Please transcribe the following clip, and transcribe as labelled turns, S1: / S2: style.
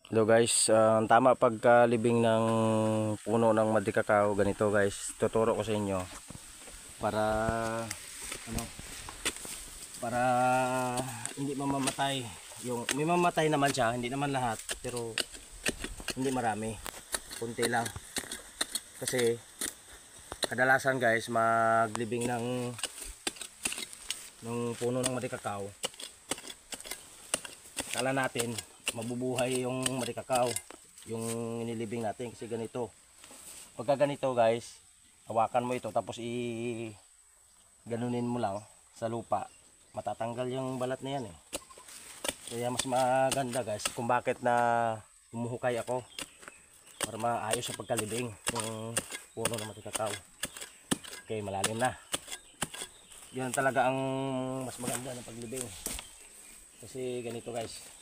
S1: Hello guys, ang tama pagkalibing ng puno ng madikakaw ganito guys. Tuturo ko sa inyo para ano, para hindi mamamatay. Yung may mamamatay naman siya, hindi naman lahat, pero hindi marami. Kunti lang. Kasi kadalasan guys, maglibing ng puno ng madikakaw. Kala natin mabubuhay yung marikakaw yung inilibing natin kasi ganito. Pagka ganito guys, hawakan mo ito tapos ganunin mo lang sa lupa, matatanggal yung balat na yan eh. Kaya mas maganda guys kung bakit na humuhukay ako para maayos yung pagkalibing yung puno ng marikakaw. Okay, malalim na. Yun talaga ang mas maganda ng paglibing kasi ganito guys.